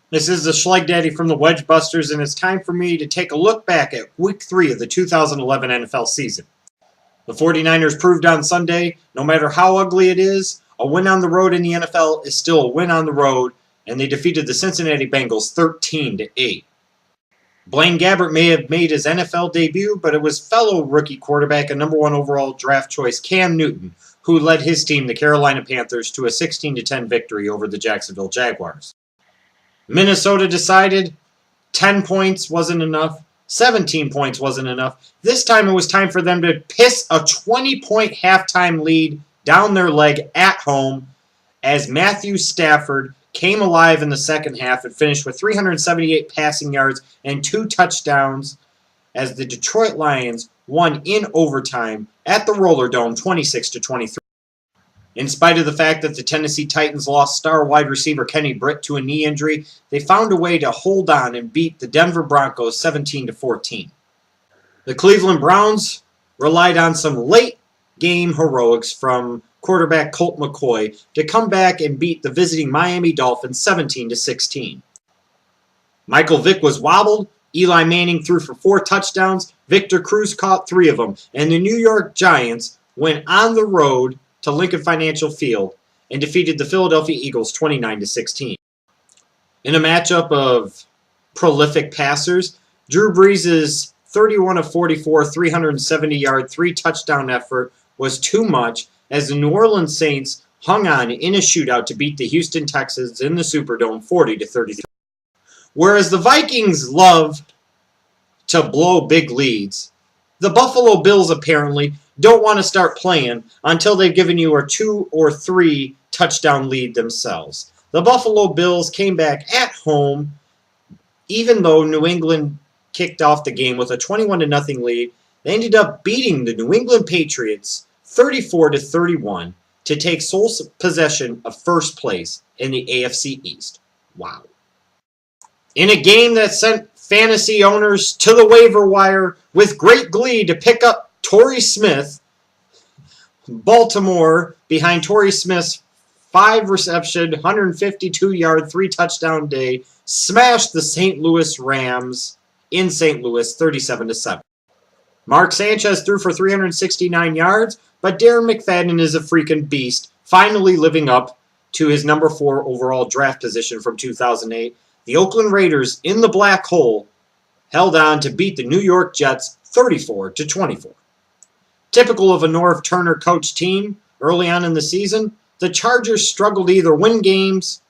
This is the Schleg Daddy from the Wedge Busters, and it's time for me to take a look back at Week 3 of the 2011 NFL season. The 49ers proved on Sunday, no matter how ugly it is, a win on the road in the NFL is still a win on the road, and they defeated the Cincinnati Bengals 13-8. Blaine Gabbert may have made his NFL debut, but it was fellow rookie quarterback and number 1 overall draft choice Cam Newton who led his team, the Carolina Panthers, to a 16-10 victory over the Jacksonville Jaguars. Minnesota decided 10 points wasn't enough, 17 points wasn't enough. This time it was time for them to piss a 20-point halftime lead down their leg at home as Matthew Stafford came alive in the second half and finished with 378 passing yards and 2 touchdowns as the Detroit Lions won in overtime at the Roller Dome 26-23. In spite of the fact that the Tennessee Titans lost star wide receiver Kenny Britt to a knee injury, they found a way to hold on and beat the Denver Broncos 17-14. The Cleveland Browns relied on some late game heroics from quarterback Colt McCoy to come back and beat the visiting Miami Dolphins 17-16. Michael Vick was wobbled, Eli Manning threw for 4 touchdowns, Victor Cruz caught 3 of them, and the New York Giants went on the road to Lincoln Financial Field and defeated the Philadelphia Eagles 29-16. In a matchup of prolific passers, Drew Brees' 31 of 44, 370-yard, 3-touchdown effort was too much as the New Orleans Saints hung on in a shootout to beat the Houston Texans in the Superdome 40-33. Whereas the Vikings love to blow big leads, the Buffalo Bills apparently don't want to start playing until they've given you a 2 or 3 touchdown lead themselves. The Buffalo Bills came back at home, even though New England kicked off the game with a 21-0 lead. They ended up beating the New England Patriots 34-31 to take sole possession of first place in the AFC East. Wow. In a game that sent fantasy owners to the waiver wire with great glee to pick up Torrey Smith, Baltimore, behind Torrey Smith's 5-reception, 152-yard, 3-touchdown day, smashed the St. Louis Rams in St. Louis 37-7. Mark Sanchez threw for 369 yards, but Darren McFadden is a freaking beast, finally living up to his number 4 overall draft position from 2008. The Oakland Raiders, in the black hole, held on to beat the New York Jets 34-24. Typical of a Norv Turner coached team early on in the season, the Chargers struggled to either win games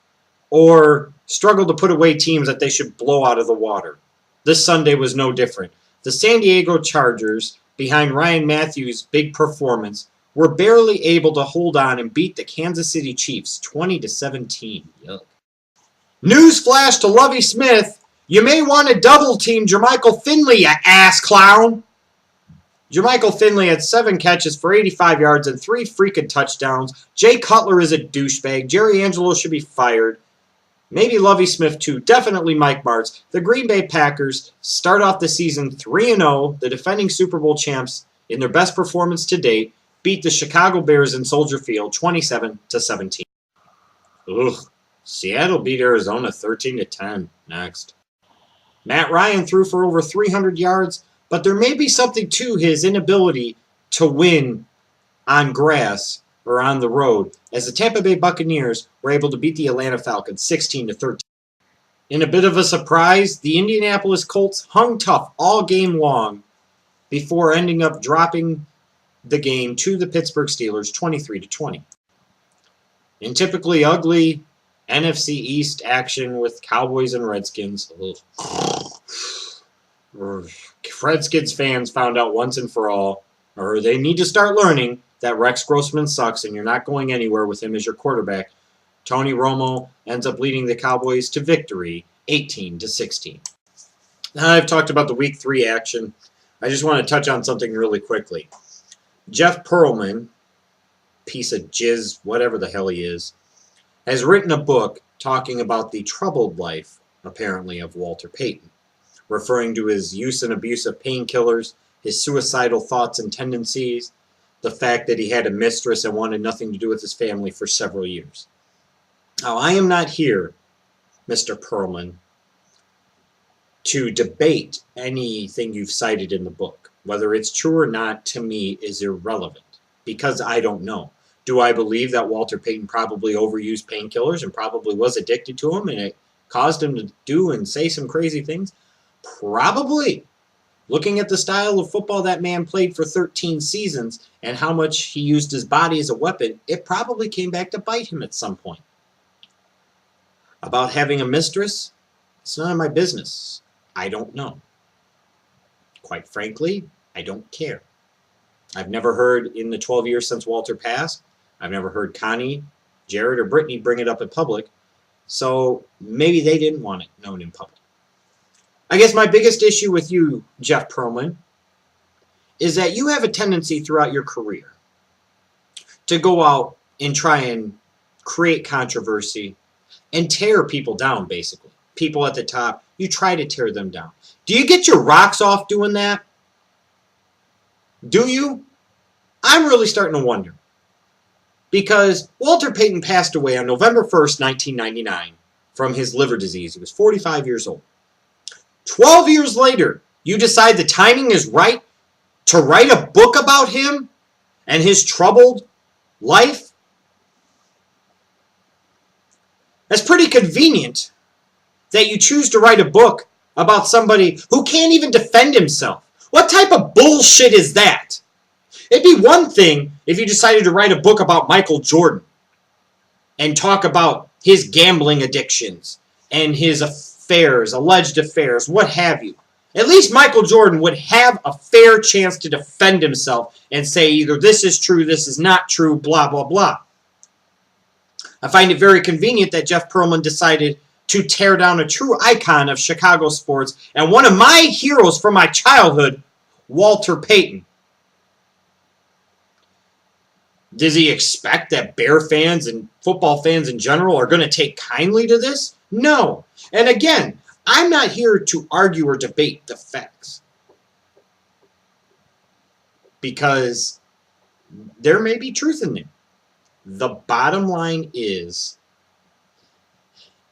or struggled to put away teams that they should blow out of the water. This Sunday was no different. The San Diego Chargers, behind Ryan Matthews' big performance, were barely able to hold on and beat the Kansas City Chiefs 20-17. Yuck. Newsflash to Lovie Smith, you may want to double team Jermichael Finley, you ass clown. Jermichael Finley had 7 catches for 85 yards and 3 freaking touchdowns. Jay Cutler is a douchebag. Jerry Angelo should be fired. Maybe Lovie Smith too. Definitely Mike Martz. The Green Bay Packers start off the season 3-0. The defending Super Bowl champs, in their best performance to date, beat the Chicago Bears in Soldier Field 27-17. Ugh. Seattle beat Arizona 13-10. Next. Matt Ryan threw for over 300 yards, but there may be something to his inability to win on grass or on the road, as the Tampa Bay Buccaneers were able to beat the Atlanta Falcons 16-13. In a bit of a surprise, the Indianapolis Colts hung tough all game long before ending up dropping the game to the Pittsburgh Steelers 23-20. In typically ugly NFC East action with Cowboys and Redskins, Redskins fans found out once and for all, or they need to start learning, that Rex Grossman sucks and you're not going anywhere with him as your quarterback. Tony Romo ends up leading the Cowboys to victory 18-16. Now I've talked about the Week 3 action. I just want to touch on something really quickly. Jeff Pearlman, piece of jizz, whatever the hell he is, has written a book talking about the troubled life, apparently, of Walter Payton, referring to his use and abuse of painkillers, his suicidal thoughts and tendencies, the fact that he had a mistress and wanted nothing to do with his family for several years. Now, I am not here Mr. Perlman, to debate anything you've cited in the book. Whether it's true or not, to me, is irrelevant, because I don't know. Do I believe that Walter Payton probably overused painkillers and probably was addicted to them, and it caused him to do and say some crazy things? Probably. Looking at the style of football that man played for 13 seasons and how much he used his body as a weapon, it probably came back to bite him at some point. About having a mistress, it's none of my business. I don't know. Quite frankly, I don't care. I've never heard in the 12 years since Walter passed, I've never heard Connie, Jared, or Brittany bring it up in public, so maybe they didn't want it known in public. I guess my biggest issue with you, Jeff Perlman, is that you have a tendency throughout your career to go out and try and create controversy and tear people down, basically. People at the top, you try to tear them down. Do you get your rocks off doing that? Do you? I'm really starting to wonder. Because Walter Payton passed away on November 1st, 1999 from his liver disease. He was 45 years old. 12 years later, you decide the timing is right to write a book about him and his troubled life? That's pretty convenient that you choose to write a book about somebody who can't even defend himself. What type of bullshit is that? It'd be one thing if you decided to write a book about Michael Jordan and talk about his gambling addictions and his affairs, alleged affairs, what have you. At least Michael Jordan would have a fair chance to defend himself and say either this is true, this is not true, blah, blah, blah. I find it very convenient that Jeff Perlman decided to tear down a true icon of Chicago sports and one of my heroes from my childhood, Walter Payton. Does he expect that Bear fans and football fans in general are going to take kindly to this? No. And again, I'm not here to argue or debate the facts, because there may be truth in them. The bottom line is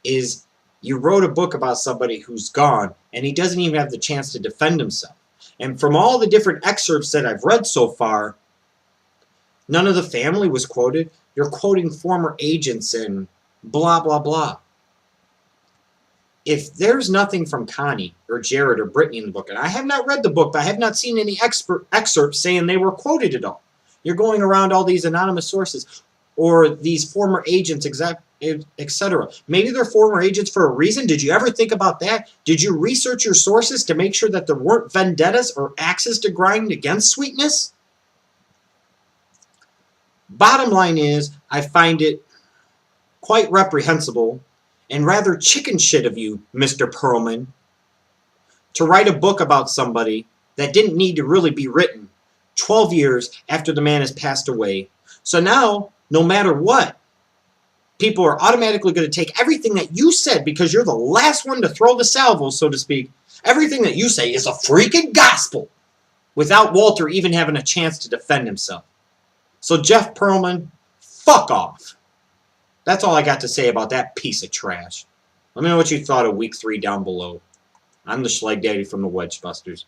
you wrote a book about somebody who's gone and he doesn't even have the chance to defend himself. And from all the different excerpts that I've read so far, none of the family was quoted. You're quoting former agents and blah, blah, blah. If there's nothing from Connie or Jared or Brittany in the book, and I have not read the book, but I have not seen any excerpts saying they were quoted at all. You're going around all these anonymous sources or these former agents, etc. Maybe they're former agents for a reason. Did you ever think about that? Did you research your sources to make sure that there weren't vendettas or axes to grind against Sweetness? Bottom line is, I find it quite reprehensible and rather chicken shit of you, Mr. Perlman, to write a book about somebody that didn't need to really be written 12 years after the man has passed away. So now, no matter what, people are automatically going to take everything that you said, because you're the last one to throw the salvo, so to speak. Everything that you say is a freaking gospel without Walter even having a chance to defend himself. So Jeff Perlman, fuck off. That's all I got to say about that piece of trash. Let me know what you thought of Week 3 down below. I'm the Schleg Daddy from the Wedge Busters.